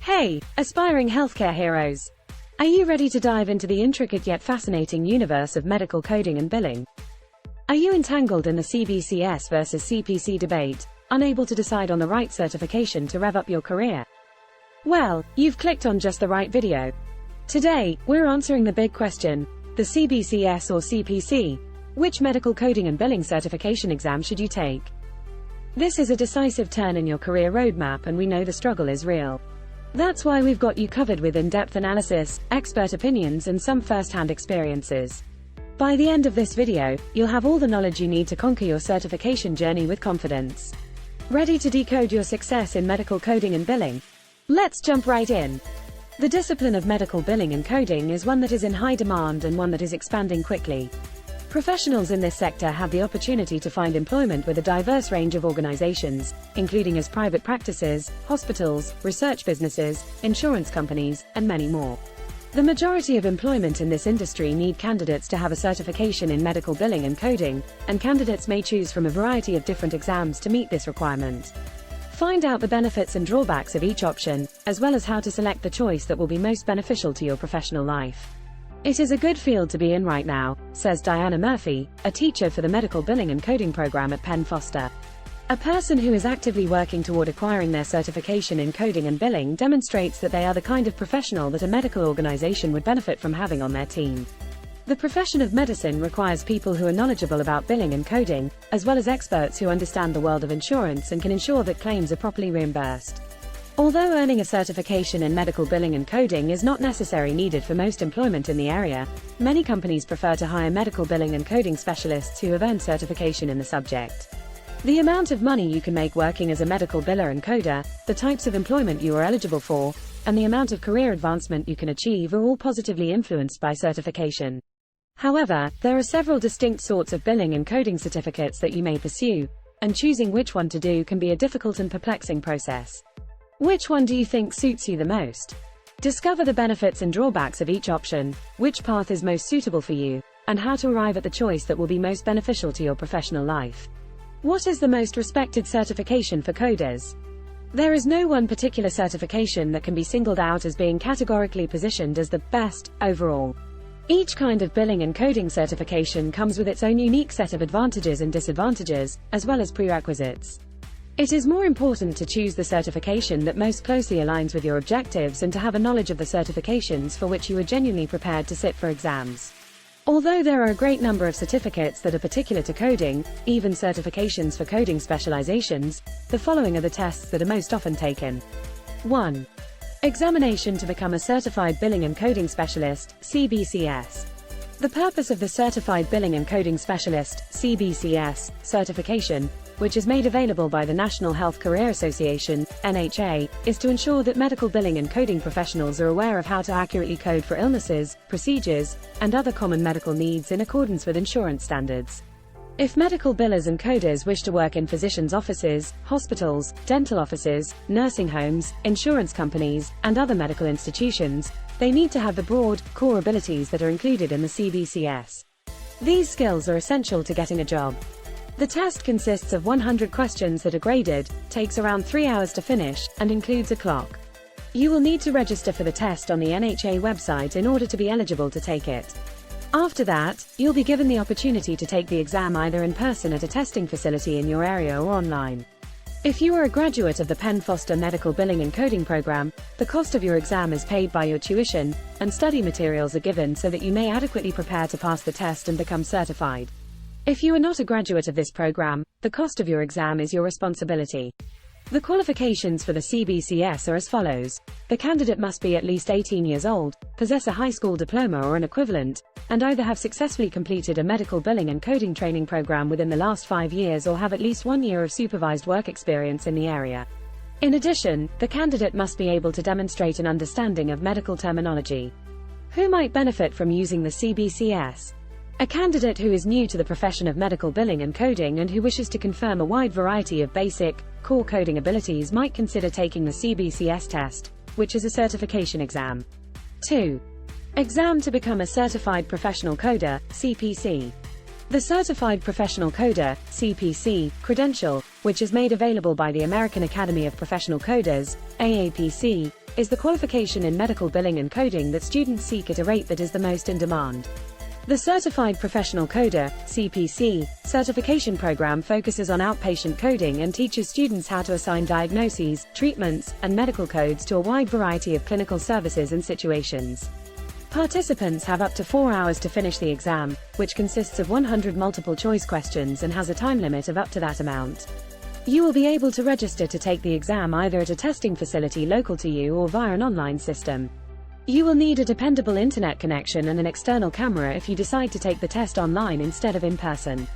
Hey, aspiring healthcare heroes! Are you ready to dive into the intricate yet fascinating universe of medical coding and billing? Are you entangled in the CBCS versus CPC debate, unable to decide on the right certification to rev up your career? Well, you've clicked on just the right video. Today, we're answering the big question: the CBCS or CPC? Which medical coding and billing certification exam should you take? This is a decisive turn in your career roadmap, and we know the struggle is real. That's why we've got you covered with in-depth analysis, expert opinions, and some first-hand experiences. By the end of this video, you'll have all the knowledge you need to conquer your certification journey with confidence. Ready to decode your success in medical coding and billing? Let's jump right in. The discipline of medical billing and coding is one that is in high demand and one that is expanding quickly. Professionals in this sector have the opportunity to find employment with a diverse range of organizations, including as private practices, hospitals, research businesses, insurance companies, and many more. The majority of employment in this industry need candidates to have a certification in medical billing and coding, and candidates may choose from a variety of different exams to meet this requirement. Find out the benefits and drawbacks of each option, as well as how to select the choice that will be most beneficial to your professional life. It is a good field to be in right now, says Diana Murphy, a teacher for the medical billing and coding program at Penn Foster. A person who is actively working toward acquiring their certification in coding and billing demonstrates that they are the kind of professional that a medical organization would benefit from having on their team. The profession of medicine requires people who are knowledgeable about billing and coding, as well as experts who understand the world of insurance and can ensure that claims are properly reimbursed. Although earning a certification in medical billing and coding is not necessarily needed for most employment in the area, many companies prefer to hire medical billing and coding specialists who have earned certification in the subject. The amount of money you can make working as a medical biller and coder, the types of employment you are eligible for, and the amount of career advancement you can achieve are all positively influenced by certification. However, there are several distinct sorts of billing and coding certificates that you may pursue, and choosing which one to do can be a difficult and perplexing process. Which one do you think suits you the most? Discover the benefits and drawbacks of each option, which path is most suitable for you, and how to arrive at the choice that will be most beneficial to your professional life. What is the most respected certification for coders? There is no one particular certification that can be singled out as being categorically positioned as the best overall. Each kind of billing and coding certification comes with its own unique set of advantages and disadvantages, as well as prerequisites. It is more important to choose the certification that most closely aligns with your objectives and to have a knowledge of the certifications for which you are genuinely prepared to sit for exams. Although there are a great number of certificates that are particular to coding, even certifications for coding specializations, the following are the tests that are most often taken. 1. Examination to become a Certified Billing and Coding Specialist, CBCS. The purpose of the Certified Billing and Coding Specialist, CBCS, certification, which is made available by the National Health Career Association, NHA, is to ensure that medical billing and coding professionals are aware of how to accurately code for illnesses, procedures, and other common medical needs in accordance with insurance standards. If medical billers and coders wish to work in physicians' offices, hospitals, dental offices, nursing homes, insurance companies, and other medical institutions, they need to have the broad, core abilities that are included in the CBCS. These skills are essential to getting a job. The test consists of 100 questions that are graded, takes around 3 hours to finish, and includes a clock. You will need to register for the test on the NHA website in order to be eligible to take it. After that, you'll be given the opportunity to take the exam either in person at a testing facility in your area or online. If you are a graduate of the Penn Foster Medical Billing and Coding Program, the cost of your exam is paid by your tuition, and study materials are given so that you may adequately prepare to pass the test and become certified. If you are not a graduate of this program, the cost of your exam is your responsibility. The qualifications for the CBCS are as follows. The candidate must be at least 18 years old, possess a high school diploma or an equivalent, and either have successfully completed a medical billing and coding training program within the last 5 years or have at least 1 year of supervised work experience in the area. In addition, the candidate must be able to demonstrate an understanding of medical terminology. Who might benefit from using the CBCS? A candidate who is new to the profession of medical billing and coding and who wishes to confirm a wide variety of basic, core coding abilities might consider taking the CBCS test, which is a certification exam. 2. Exam to become a Certified Professional Coder, CPC. The Certified Professional Coder, CPC, credential, which is made available by the American Academy of Professional Coders, AAPC, is the qualification in medical billing and coding that students seek at a rate that is the most in demand. The Certified Professional Coder (CPC) certification program focuses on outpatient coding and teaches students how to assign diagnoses, treatments, and medical codes to a wide variety of clinical services and situations. Participants have up to 4 hours to finish the exam, which consists of 100 multiple-choice questions and has a time limit of up to that amount. You will be able to register to take the exam either at a testing facility local to you or via an online system. You will need a dependable internet connection and an external camera if you decide to take the test online instead of in person.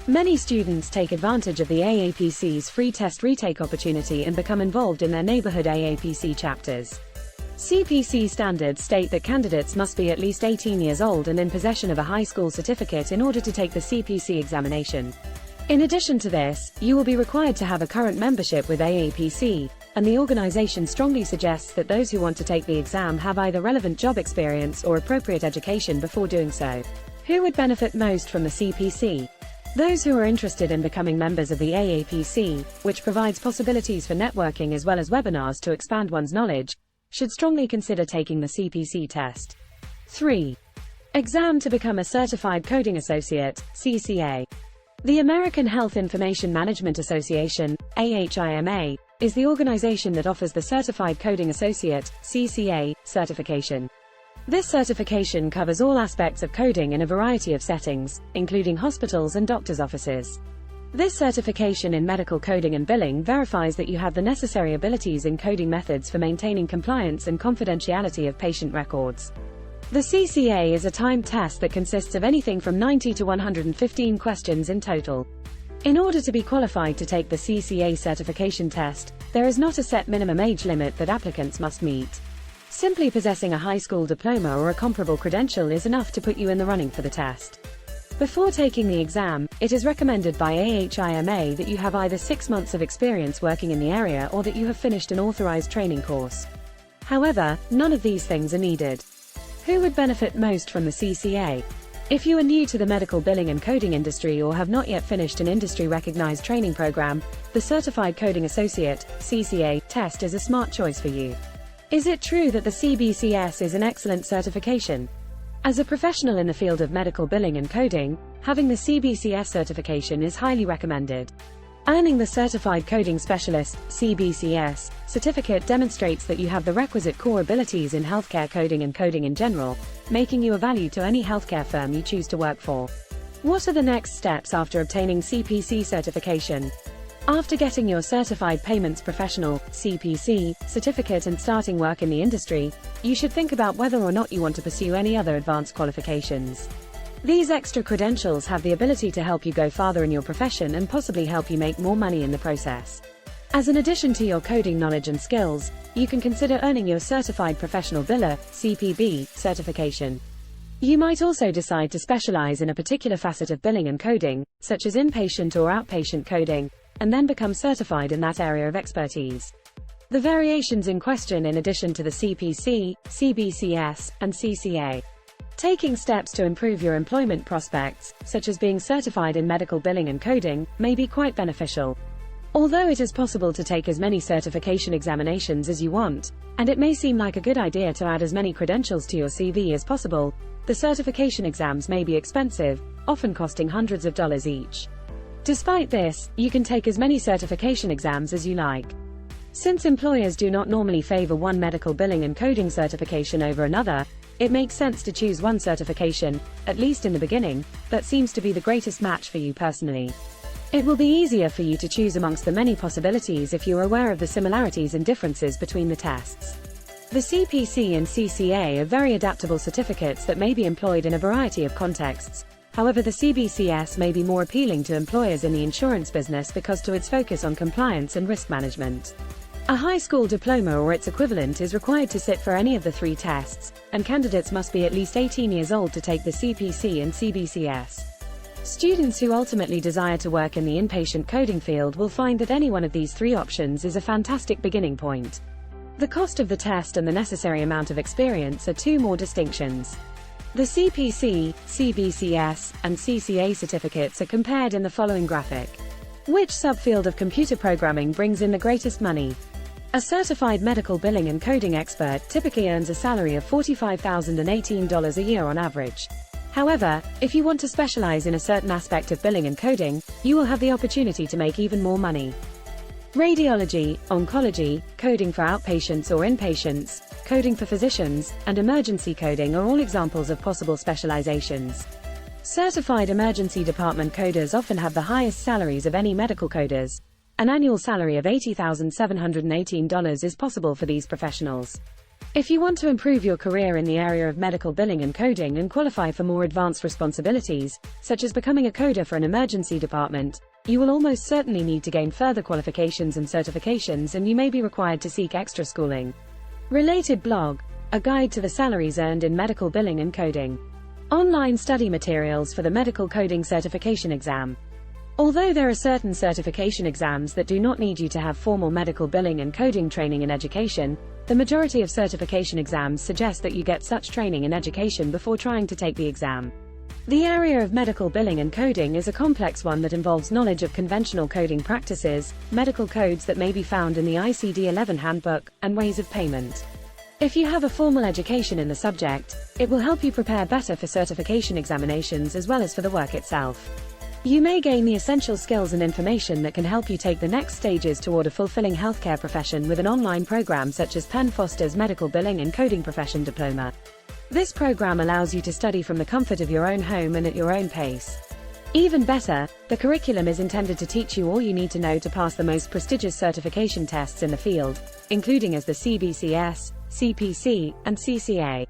Many students take advantage of the AAPC's free test retake opportunity and become involved in their neighborhood AAPC chapters. CPC standards state that candidates must be at least 18 years old and in possession of a high school certificate in order to take the CPC examination. In addition to this, you will be required to have a current membership with AAPC, and the organization strongly suggests that those who want to take the exam have either relevant job experience or appropriate education before doing so. Who would benefit most from the CPC? Those who are interested in becoming members of the AAPC, which provides possibilities for networking as well as webinars to expand one's knowledge, should strongly consider taking the CPC test. 3. Exam to become a Certified Coding Associate, CCA. The American Health Information Management Association, AHIMA, is the organization that offers the Certified Coding Associate, CCA, certification. This certification covers all aspects of coding in a variety of settings, including hospitals and doctors' offices. This certification in medical coding and billing verifies that you have the necessary abilities in coding methods for maintaining compliance and confidentiality of patient records. The CCA is a timed test that consists of anything from 90 to 115 questions in total. In order to be qualified to take the CCA certification test, there is not a set minimum age limit that applicants must meet. Simply possessing a high school diploma or a comparable credential is enough to put you in the running for the test. Before taking the exam, it is recommended by AHIMA that you have either 6 months of experience working in the area or that you have finished an authorized training course. However, none of these things are needed. Who would benefit most from the CCA? If you are new to the medical billing and coding industry or have not yet finished an industry-recognized training program, the Certified Coding Associate, CCA, test is a smart choice for you. Is it true that the CBCS is an excellent certification? As a professional in the field of medical billing and coding, having the CBCS certification is highly recommended. Earning the Certified Coding Specialist, CBCS, certificate demonstrates that you have the requisite core abilities in healthcare coding and coding in general, making you of value to any healthcare firm you choose to work for. What are the next steps after obtaining CPC certification? After getting your Certified Payments Professional, CPC, certificate and starting work in the industry, you should think about whether or not you want to pursue any other advanced qualifications. These extra credentials have the ability to help you go farther in your profession and possibly help you make more money in the process. As an addition to your coding knowledge and skills, you can consider earning your Certified Professional Biller, CPB, certification. You might also decide to specialize in a particular facet of billing and coding, such as inpatient or outpatient coding, and then become certified in that area of expertise. The variations in question in addition to the CPC, CBCS, and CCA. Taking steps to improve your employment prospects, such as being certified in medical billing and coding, may be quite beneficial. Although it is possible to take as many certification examinations as you want, and it may seem like a good idea to add as many credentials to your CV as possible, the certification exams may be expensive, often costing hundreds of dollars each. Despite this, you can take as many certification exams as you like. Since employers do not normally favor one medical billing and coding certification over another, it makes sense to choose one certification, at least in the beginning, that seems to be the greatest match for you personally. It will be easier for you to choose amongst the many possibilities if you are aware of the similarities and differences between the tests. The CPC and CCA are very adaptable certificates that may be employed in a variety of contexts. However, the CBCS may be more appealing to employers in the insurance business because of its focus on compliance and risk management. A high school diploma or its equivalent is required to sit for any of the 3 tests, and candidates must be at least 18 years old to take the CPC and CBCS. Students who ultimately desire to work in the inpatient coding field will find that any one of these 3 options is a fantastic beginning point. The cost of the test and the necessary amount of experience are 2 more distinctions. The CPC, CBCS, and CCA certificates are compared in the following graphic. Which subfield of computer programming brings in the greatest money? A certified medical billing and coding expert typically earns a salary of $45,018 a year on average. However, if you want to specialize in a certain aspect of billing and coding, you will have the opportunity to make even more money. Radiology, oncology, coding for outpatients or inpatients, coding for physicians, and emergency coding are all examples of possible specializations. Certified emergency department coders often have the highest salaries of any medical coders. An annual salary of $80,718 is possible for these professionals. If you want to improve your career in the area of medical billing and coding and qualify for more advanced responsibilities, such as becoming a coder for an emergency department, you will almost certainly need to gain further qualifications and certifications, and you may be required to seek extra schooling. Related blog: A Guide to the Salaries Earned in Medical Billing and Coding. Online study materials for the Medical Coding Certification Exam. Although there are certain certification exams that do not need you to have formal medical billing and coding training and education, the majority of certification exams suggest that you get such training and education before trying to take the exam. The area of medical billing and coding is a complex one that involves knowledge of conventional coding practices, medical codes that may be found in the ICD-11 handbook, and ways of payment. If you have a formal education in the subject, it will help you prepare better for certification examinations as well as for the work itself. You may gain the essential skills and information that can help you take the next stages toward a fulfilling healthcare profession with an online program such as Penn Foster's Medical Billing and Coding Profession Diploma. This program allows you to study from the comfort of your own home and at your own pace. Even better, the curriculum is intended to teach you all you need to know to pass the most prestigious certification tests in the field, including as the CBCS, CPC, and CCA.